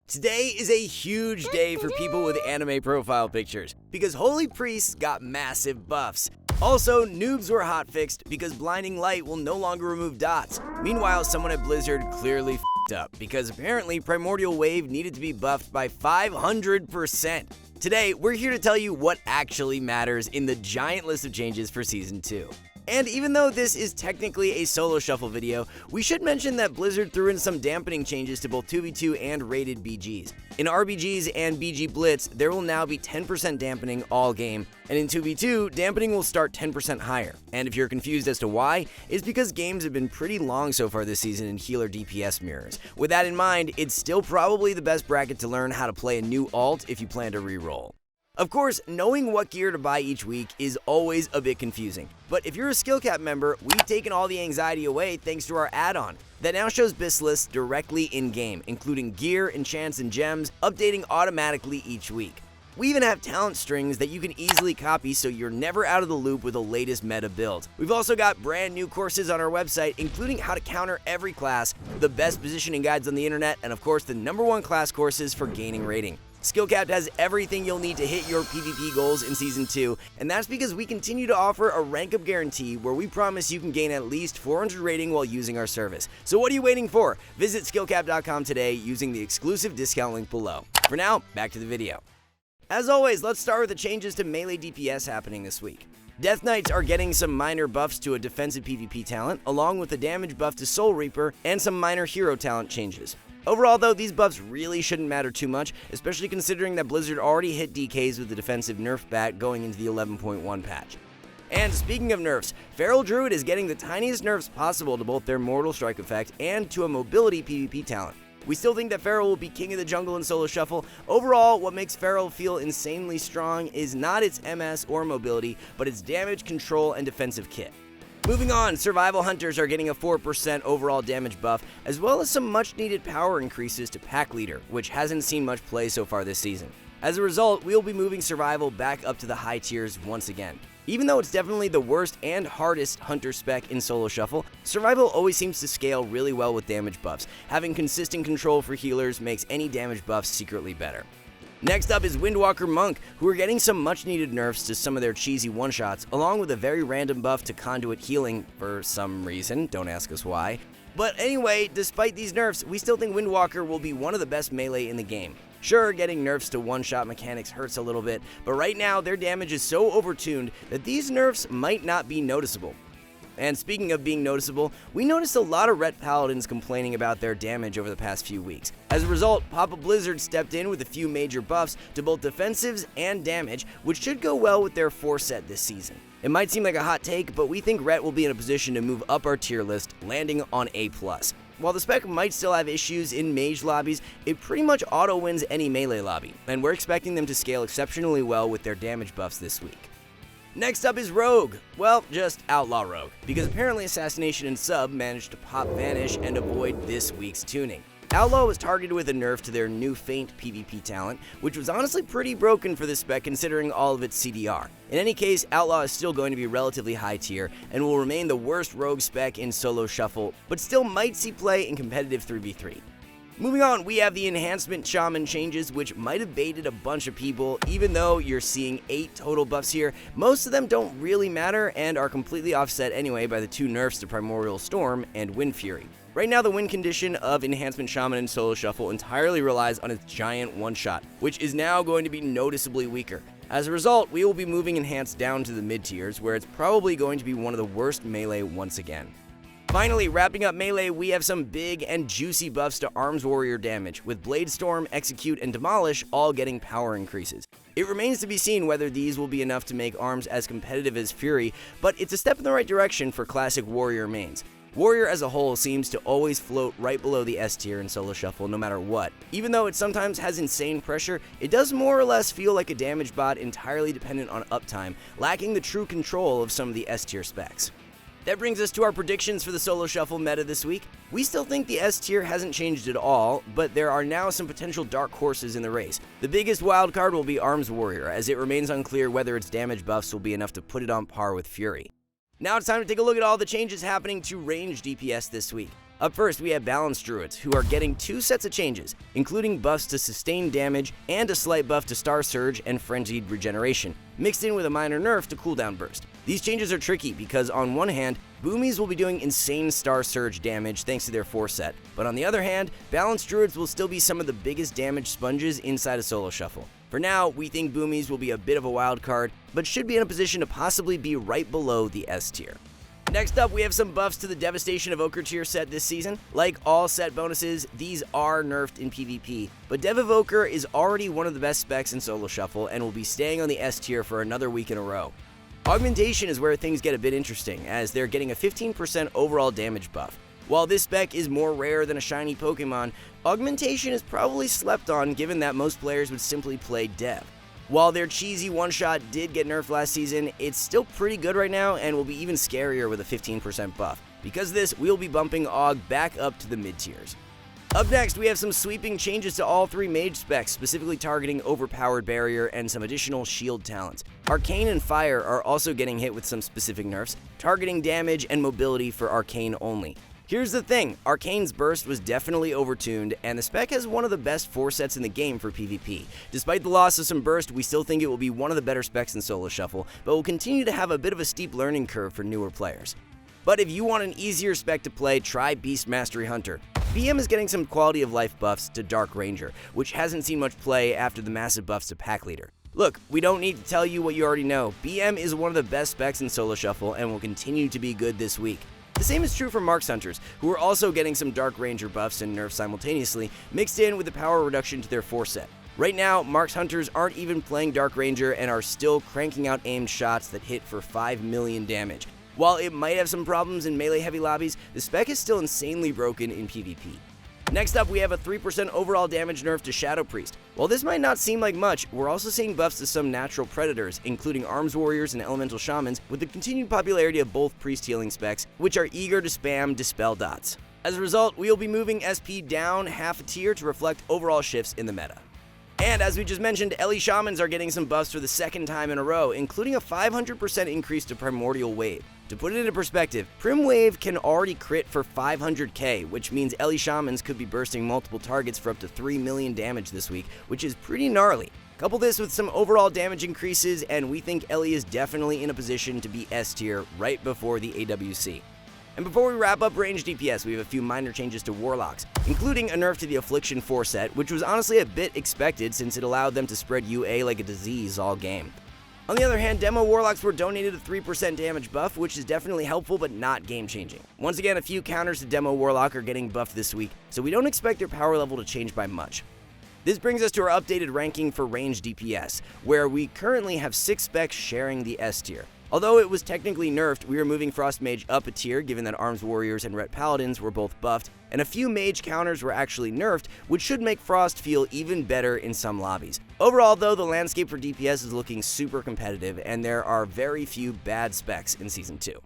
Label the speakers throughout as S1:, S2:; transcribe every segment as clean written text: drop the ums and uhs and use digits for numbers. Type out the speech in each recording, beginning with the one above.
S1: Today is a huge day for people with anime profile pictures, because Holy Priests got massive buffs. Also, noobs were hotfixed because Blinding Light will no longer remove dots. Meanwhile, someone at Blizzard clearly f***ed up, because apparently Primordial Wave needed to be buffed by 500%. Today, we're here to tell you what actually matters in the giant list of changes for Season 2. And even though this is technically a solo shuffle video, we should mention that Blizzard threw in some dampening changes to both 2v2 and rated BGs. In RBGs and BG Blitz, there will now be 10% dampening all game, and in 2v2, dampening will start 10% higher. And if you're confused as to why, it's because games have been pretty long so far this season in healer DPS mirrors. With that in mind, it's still probably the best bracket to learn how to play a new alt if you plan to reroll. Of course, knowing what gear to buy each week is always a bit confusing, but if you're a skill cap member, we've taken all the anxiety away thanks to our add-on that now shows BIS lists directly in-game, including gear, enchants, and gems, updating automatically each week. We even have talent strings that you can easily copy so you're never out of the loop with the latest meta build. We've also got brand new courses on our website, including how to counter every class, the best positioning guides on the internet, and of course the #1 class courses for gaining rating. Skillcapped has everything you'll need to hit your PvP goals in Season 2, and that's because we continue to offer a rank up guarantee where we promise you can gain at least 400 rating while using our service. So what are you waiting for? Visit skillcapped.com today using the exclusive discount link below. For now, back to the video. As always, let's start with the changes to melee DPS happening this week. Death Knights are getting some minor buffs to a defensive PvP talent, along with a damage buff to Soul Reaper and some minor hero talent changes. Overall though, these buffs really shouldn't matter too much, especially considering that Blizzard already hit DKs with the defensive nerf bat going into the 11.1 patch. And speaking of nerfs, Feral Druid is getting the tiniest nerfs possible to both their Mortal Strike effect and to a mobility PvP talent. We still think that Feral will be king of the jungle in solo shuffle. Overall, what makes Feral feel insanely strong is not its MS or mobility, but its damage, control, and defensive kit. Moving on, Survival Hunters are getting a 4% overall damage buff, as well as some much needed power increases to Pack Leader, which hasn't seen much play so far this season. As a result, we'll be moving Survival back up to the high tiers once again. Even though it's definitely the worst and hardest Hunter spec in solo shuffle, Survival always seems to scale really well with damage buffs. Having consistent control for healers makes any damage buffs secretly better. Next up is Windwalker Monk, who are getting some much needed nerfs to some of their cheesy one-shots, along with a very random buff to Conduit Healing for some reason, don't ask us why. But anyway, despite these nerfs, we still think Windwalker will be one of the best melee in the game. Sure, getting nerfs to one-shot mechanics hurts a little bit, but right now their damage is so overtuned that these nerfs might not be noticeable. And speaking of being noticeable, we noticed a lot of Ret Paladins complaining about their damage over the past few weeks. As a result, Papa Blizzard stepped in with a few major buffs to both defensives and damage, which should go well with their 4 set this season. It might seem like a hot take, but we think Ret will be in a position to move up our tier list, landing on A+. While the spec might still have issues in mage lobbies, it pretty much auto-wins any melee lobby, and we're expecting them to scale exceptionally well with their damage buffs this week. Next up is Rogue. Well, just Outlaw Rogue, because apparently Assassination and Sub managed to pop Vanish and avoid this week's tuning. Outlaw was targeted with a nerf to their new Feint PvP talent, which was honestly pretty broken for this spec considering all of its CDR. In any case, Outlaw is still going to be relatively high tier and will remain the worst Rogue spec in solo shuffle, but still might see play in competitive 3v3. Moving on, we have the Enhancement Shaman changes, which might have baited a bunch of people. Even though you're seeing 8 total buffs here, most of them don't really matter and are completely offset anyway by the 2 nerfs to Primordial Storm and Wind Fury. Right now, the win condition of Enhancement Shaman in solo shuffle entirely relies on its giant one-shot, which is now going to be noticeably weaker. As a result, we will be moving Enhance down to the mid-tiers, where it's probably going to be one of the worst melee once again. Finally, wrapping up melee, we have some big and juicy buffs to Arms Warrior damage, with Blade Storm, Execute, and Demolish all getting power increases. It remains to be seen whether these will be enough to make Arms as competitive as Fury, but it's a step in the right direction for classic Warrior mains. Warrior as a whole seems to always float right below the S tier in solo shuffle no matter what. Even though it sometimes has insane pressure, it does more or less feel like a damage bot entirely dependent on uptime, lacking the true control of some of the S tier specs. That brings us to our predictions for the solo shuffle meta this week. We still think the S tier hasn't changed at all, but there are now some potential dark horses in the race. The biggest wildcard will be Arms Warrior, as it remains unclear whether its damage buffs will be enough to put it on par with Fury. Now it's time to take a look at all the changes happening to range DPS this week. Up first, we have Balanced Druids, who are getting 2 sets of changes, including buffs to sustained damage and a slight buff to Star Surge and Frenzied Regeneration, mixed in with a minor nerf to cooldown burst. These changes are tricky because on one hand, Boomies will be doing insane Star Surge damage thanks to their 4 set, but on the other hand, Balanced Druids will still be some of the biggest damage sponges inside a solo shuffle. For now, we think Boomies will be a bit of a wild card, but should be in a position to possibly be right below the S tier. Next up, we have some buffs to the Devastation Evoker tier set this season. Like all set bonuses, these are nerfed in PvP, but Dev Evoker is already one of the best specs in Solo Shuffle and will be staying on the S tier for another week in a row. Augmentation is where things get a bit interesting, as they're getting a 15% overall damage buff. While this spec is more rare than a shiny Pokemon, Augmentation is probably slept on given that most players would simply play Dev. While their cheesy one-shot did get nerfed last season, it's still pretty good right now and will be even scarier with a 15% buff. Because of this, we'll be bumping Aug back up to the mid-tiers. Up next, we have some sweeping changes to all 3 mage specs, specifically targeting Overpowered Barrier and some additional shield talents. Arcane and Fire are also getting hit with some specific nerfs, targeting damage and mobility for Arcane only. Here's the thing, Arcane's Burst was definitely overtuned, and the spec has one of the best 4 sets in the game for PvP. Despite the loss of some Burst, we still think it will be one of the better specs in Solo Shuffle, but will continue to have a bit of a steep learning curve for newer players. But if you want an easier spec to play, try Beast Mastery Hunter. BM is getting some quality of life buffs to Dark Ranger, which hasn't seen much play after the massive buffs to Pack Leader. Look, we don't need to tell you what you already know. BM is one of the best specs in Solo Shuffle and will continue to be good this week. The same is true for Marks Hunters, who are also getting some Dark Ranger buffs and nerfs simultaneously, mixed in with the power reduction to their 4 set. Right now, Marks Hunters aren't even playing Dark Ranger and are still cranking out aimed shots that hit for 5 million damage. While it might have some problems in melee heavy lobbies, the spec is still insanely broken in PvP. Next up, we have a 3% overall damage nerf to Shadow Priest. While this might not seem like much, we're also seeing buffs to some natural predators, including Arms Warriors and Elemental Shamans, with the continued popularity of both Priest healing specs, which are eager to spam Dispel dots. As a result, we'll be moving SP down half a tier to reflect overall shifts in the meta. And as we just mentioned, LE Shamans are getting some buffs for the 2nd time in a row, including a 500% increase to Primordial Wave. To put it into perspective, Prim Wave can already crit for 500k, which means LE Shamans could be bursting multiple targets for up to 3 million damage this week, which is pretty gnarly. Couple this with some overall damage increases, and we think LE is definitely in a position to be S tier right before the AWC. And before we wrap up ranged DPS, we have a few minor changes to Warlocks, including a nerf to the Affliction 4 set, which was honestly a bit expected since it allowed them to spread UA like a disease all game. On the other hand, Demo Warlocks were donated a 3% damage buff, which is definitely helpful but not game-changing. Once again, a few counters to Demo Warlock are getting buffed this week, so we don't expect their power level to change by much. This brings us to our updated ranking for ranged DPS, where we currently have 6 specs sharing the S tier. Although it was technically nerfed, we are moving Frost Mage up a tier given that Arms Warriors and Ret Paladins were both buffed, and a few Mage counters were actually nerfed, which should make Frost feel even better in some lobbies. Overall though, the landscape for DPS is looking super competitive, and there are very few bad specs in Season 2.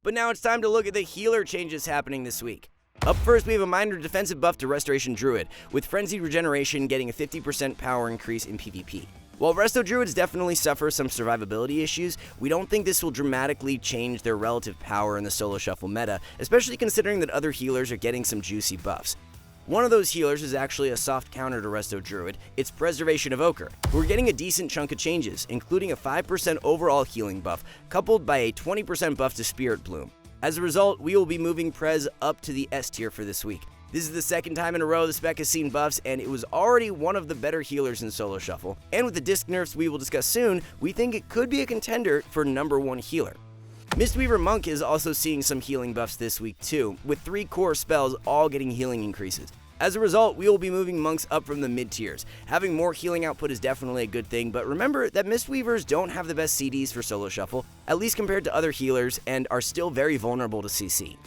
S1: But now it's time to look at the healer changes happening this week. Up first, we have a minor defensive buff to Restoration Druid, with Frenzied Regeneration getting a 50% power increase in PvP. While Resto Druids definitely suffer some survivability issues, we don't think this will dramatically change their relative power in the Solo Shuffle meta, especially considering that other healers are getting some juicy buffs. One of those healers is actually a soft counter to Resto Druid, it's Preservation Evoker, who are getting a decent chunk of changes, including a 5% overall healing buff, coupled by a 20% buff to Spirit Bloom. As a result, we will be moving Prez up to the S tier for this week. This is the 2nd time in a row the spec has seen buffs, and it was already one of the better healers in Solo Shuffle. And with the disc nerfs we will discuss soon, we think it could be a contender for #1 healer. Mistweaver Monk is also seeing some healing buffs this week too, with 3 core spells all getting healing increases. As a result, we will be moving monks up from the mid-tiers. Having more healing output is definitely a good thing, but remember that Mistweavers don't have the best CDs for Solo Shuffle, at least compared to other healers, and are still very vulnerable to CC.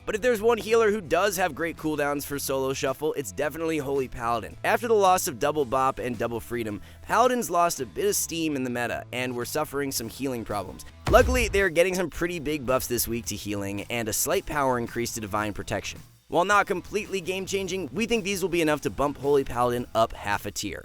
S1: But if there's one healer who does have great cooldowns for Solo Shuffle, it's definitely Holy Paladin. After the loss of Double Bop and Double Freedom, Paladins lost a bit of steam in the meta, and were suffering some healing problems. Luckily, they are getting some pretty big buffs this week to healing, and a slight power increase to Divine Protection. While not completely game-changing, we think these will be enough to bump Holy Paladin up half a tier.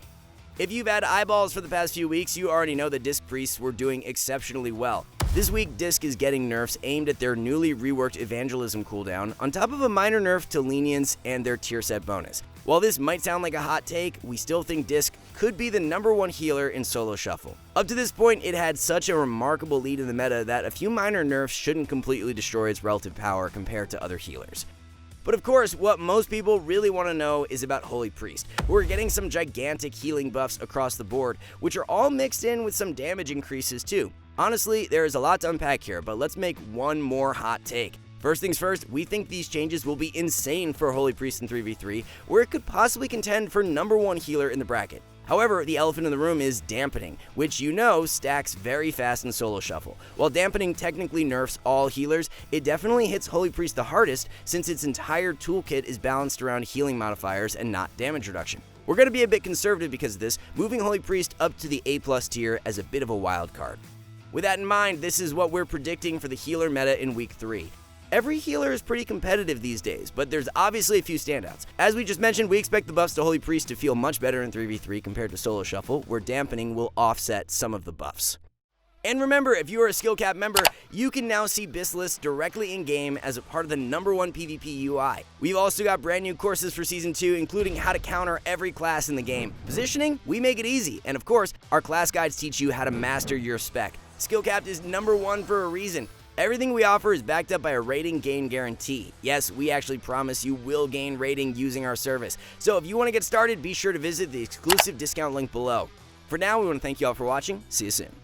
S1: If you've had eyeballs for the past few weeks, you already know that Disc Priests were doing exceptionally well. This week, Disc is getting nerfs aimed at their newly reworked Evangelism cooldown, on top of a minor nerf to Lenience and their tier set bonus. While this might sound like a hot take, we still think Disc could be the #1 healer in solo shuffle. Up to this point, it had such a remarkable lead in the meta that a few minor nerfs shouldn't completely destroy its relative power compared to other healers. But of course, what most people really want to know is about Holy Priest, who are getting some gigantic healing buffs across the board, which are all mixed in with some damage increases too. Honestly, there is a lot to unpack here, but let's make one more hot take. First things first, we think these changes will be insane for Holy Priest in 3v3, where it could possibly contend for #1 healer in the bracket. However, the elephant in the room is dampening, which you know stacks very fast in solo shuffle. While dampening technically nerfs all healers, it definitely hits Holy Priest the hardest since its entire toolkit is balanced around healing modifiers and not damage reduction. We're going to be a bit conservative because of this, moving Holy Priest up to the A+ tier as a bit of a wild card. With that in mind, this is what we're predicting for the healer meta in week 3. Every healer is pretty competitive these days, but there's obviously a few standouts. As we just mentioned, we expect the buffs to Holy Priest to feel much better in 3v3 compared to solo shuffle, where dampening will offset some of the buffs. And remember, if you are a skill cap member, you can now see BIS lists directly in-game as a part of the #1 PvP UI. We've also got brand new courses for Season 2, including how to counter every class in the game. Positioning, we make it easy, and of course, our class guides teach you how to master your spec. Skill capped is #1 for a reason. Everything we offer is backed up by a rating gain guarantee. Yes, we actually promise you will gain rating using our service. So if you want to get started, be sure to visit the exclusive discount link below. For now, we want to thank you all for watching. See you soon.